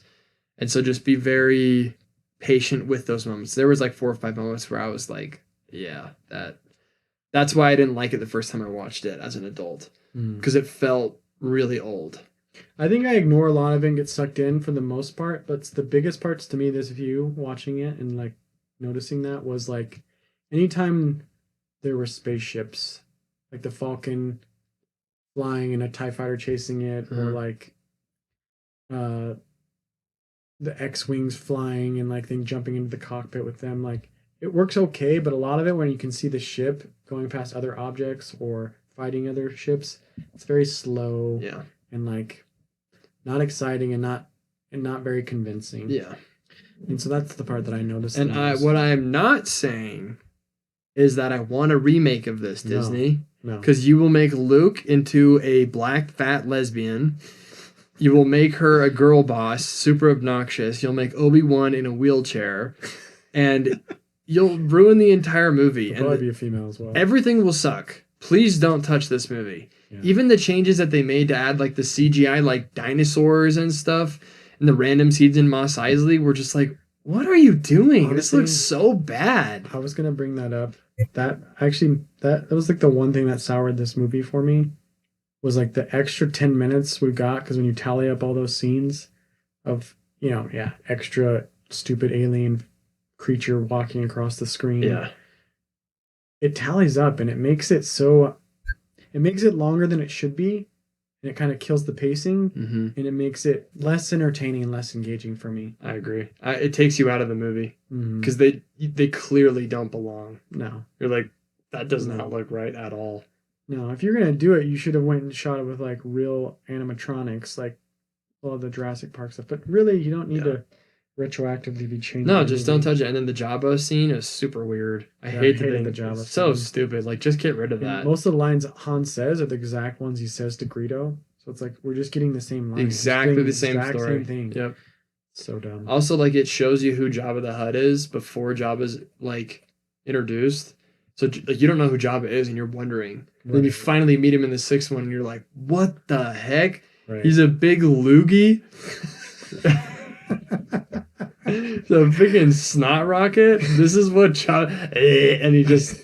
And so just be very patient with those moments. There was like 4 or 5 moments where I was like, yeah, that's why I didn't like it the first time I watched it as an adult. Because it felt really old. I think I ignore a lot of it and get sucked in for the most part, but the biggest parts to me this view, watching it and like noticing that, was like anytime there were spaceships, like the Falcon flying and a TIE fighter chasing it, or like the X-Wings flying and like then jumping into the cockpit with them, like it works okay, but a lot of it when you can see the ship going past other objects or fighting other ships, it's very slow and like not exciting and not very convincing. Yeah. And so that's the part that I noticed. And what I'm not saying is that I want a remake of this, Disney. No. Because you will make Luke into a black fat lesbian. You will make her a girl boss, super obnoxious. You'll make Obi-Wan in a wheelchair. And you'll ruin the entire movie. It'll probably be a female as well. Everything will suck. Please don't touch this movie. Yeah. Even the changes that they made to add like the CGI like dinosaurs and stuff and the random scenes in Mos Eisley were just like, what are you doing? Honestly, this looks so bad. I was going to bring that up. That was like the one thing that soured this movie for me, was like the extra 10 minutes we got, because when you tally up all those scenes of, extra stupid alien creature walking across the screen. Yeah. It tallies up and it makes it longer than it should be, and it kind of kills the pacing, and it makes it less entertaining and less engaging for me. I agree. It takes you out of the movie because they clearly don't belong. No, you're like, that does not look right at all. No, if you're gonna do it, you should have went and shot it with like real animatronics, like all the Jurassic Park stuff. But really, you don't need to retroactively be changing. No, just don't touch it. And then the Jabba scene is super weird. I hated the Jabba. So stupid. Like, just get rid of that. Most of the lines Han says are the exact ones he says to Greedo. So it's like we're just getting the same lines. Exactly the same story. Same thing. Yep. So dumb. Also, like, it shows you who Jabba the Hutt is before Jabba's like introduced. So like, you don't know who Jabba is, and you're wondering. Right. Then you finally meet him in the 6th one, and you're like, "What the heck? Right. He's a big loogie." The freaking snot rocket. This is what Jabba. And he just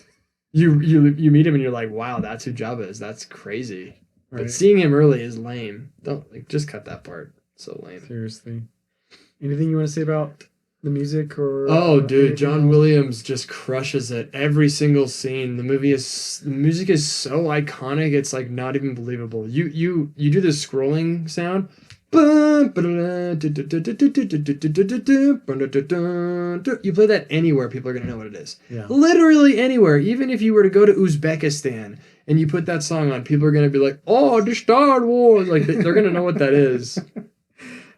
you meet him and you're like, wow, that's who Jabba is. That's crazy. Right. But seeing him early is lame. Don't just cut that part. So lame. Seriously. Anything you want to say about the music or? Oh, dude, John Williams just crushes it every single scene. The music is so iconic. It's like not even believable. You do the scrolling sound. You play that anywhere, people are gonna know what it is. Yeah. Literally anywhere. Even if you were to go to Uzbekistan and you put that song on, people are gonna be like, "Oh, the Star Wars!" Like they're gonna know what that is.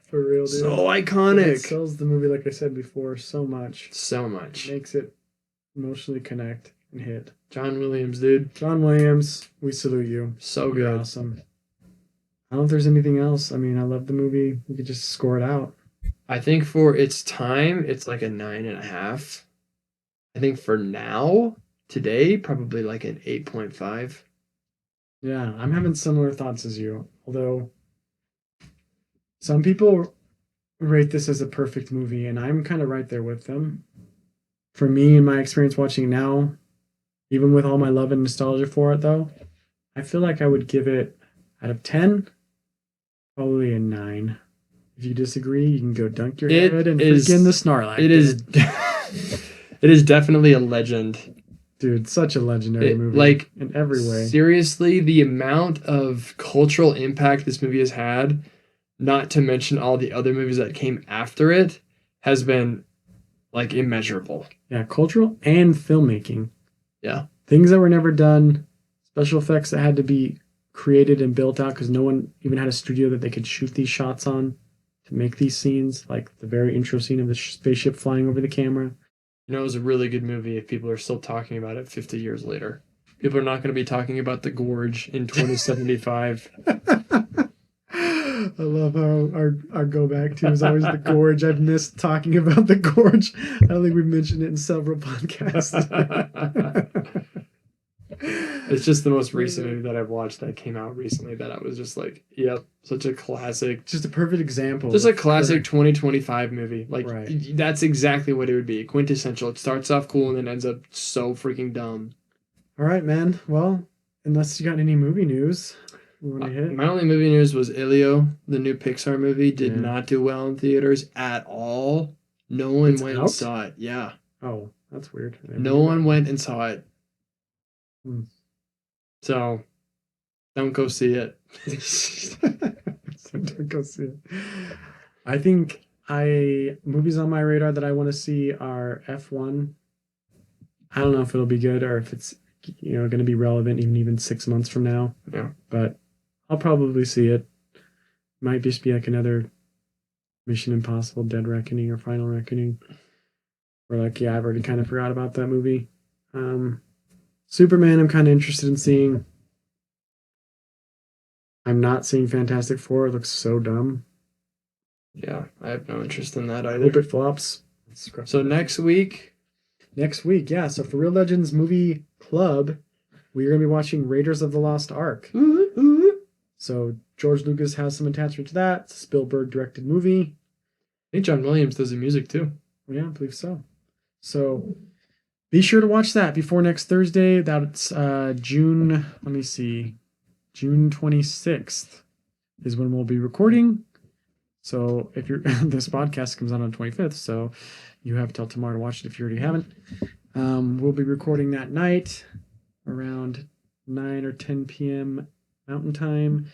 For real, dude. So iconic. It sells the movie, like I said before, so much. So much. It makes it emotionally connect and hit. John Williams, dude. John Williams, we salute you. So good. You're awesome. I don't know if there's anything else. I mean, I love the movie. We could just score it out. I think for its time, it's like a 9.5. I think for now, today, probably like an 8.5. Yeah, I'm having similar thoughts as you. Although some people rate this as a perfect movie, and I'm kind of right there with them. For me, in my experience watching it now, even with all my love and nostalgia for it, though, I feel like I would give it, out of 10, probably a 9. If you disagree, you can go dunk your head and freaking the Snorlax. It is. It is definitely a legend. Dude, such a legendary movie. Like, in every way. Seriously, the amount of cultural impact this movie has had, not to mention all the other movies that came after it, has been, like, immeasurable. Yeah, cultural and filmmaking. Yeah. Things that were never done, special effects that had to be created and built out because no one even had a studio that they could shoot these shots on to make these scenes, like the very intro scene of the spaceship flying over the camera. You know, it was a really good movie if people are still talking about it 50 years later. People are not going to be talking about the Gorge in 2075. I love how our go back to is always the Gorge. I've missed talking about the Gorge. I don't think we've mentioned it in several podcasts. It's just the most recent movie that I've watched that came out recently that I was just like, yep, such a classic. Just a perfect example. Just a classic 2025 movie. Like, right. That's exactly what it would be. Quintessential. It starts off cool and then ends up so freaking dumb. All right, man. Well, unless you got any movie news you want to hit. My only movie news was Ilio, the new Pixar movie, did not do well in theaters at all. No one went and saw it. Yeah. Oh, that's weird. No one went and saw it. So, don't go see it. Don't go see it. I think movies on my radar that I want to see are F1. I don't know if it'll be good or if it's going to be relevant even 6 months from now. Yeah. But I'll probably see it. Might just be like another Mission Impossible Dead Reckoning or Final Reckoning. Or like, I've already kind of forgot about that movie. Superman, I'm kind of interested in seeing. I'm not seeing Fantastic Four. It looks so dumb. Yeah, I have no interest in that either. I hope it flops. So next week, yeah. So for Real Legends Movie Club, we're going to be watching Raiders of the Lost Ark. So George Lucas has some attachment to that. It's a Spielberg-directed movie. I think John Williams does the music too. Yeah, I believe so. So be sure to watch that before next Thursday. That's June 26th is when we'll be recording. So if you're this podcast comes out on 25th, so you have till tomorrow to watch it if you already haven't. We'll be recording that night around 9 or 10 p.m. Mountain Time.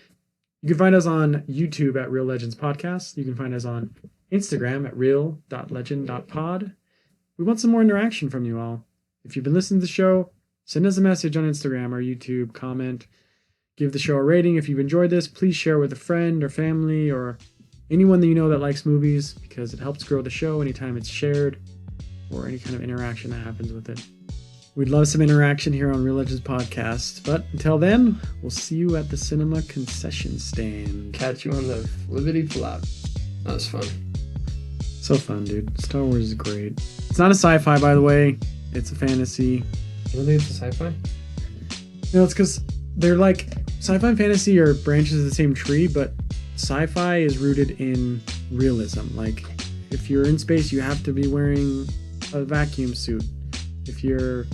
You can find us on YouTube at Real Legends Podcast. You can find us on Instagram at real.legend.pod. We want some more interaction from you all. If you've been listening to the show, send us a message on Instagram or YouTube, comment, give the show a rating. If you've enjoyed this, please share with a friend or family or anyone that you know that likes movies because it helps grow the show anytime it's shared or any kind of interaction that happens with it. We'd love some interaction here on Real Legends Podcast. But until then, we'll see you at the cinema concession stand. Catch you on the flippity flop. That was fun. So fun, dude. Star Wars is great. It's not a sci-fi, by the way. It's a fantasy. You don't think it's a sci-fi? No, it's because they're like sci-fi and fantasy are branches of the same tree, but sci-fi is rooted in realism. Like if you're in space, you have to be wearing a vacuum suit. If you're,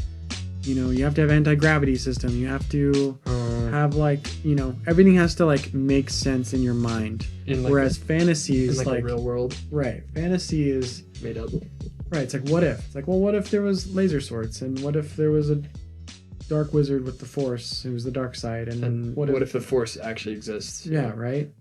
you have to have anti-gravity system. You have to have everything has to make sense in your mind. Whereas fantasy is like a real world. Right. Fantasy is made up. Right. It's like, what if? It's like, well, what if there was laser swords, and what if there was a dark wizard with the Force who was the dark side, and what if the Force actually exists? Yeah. Right.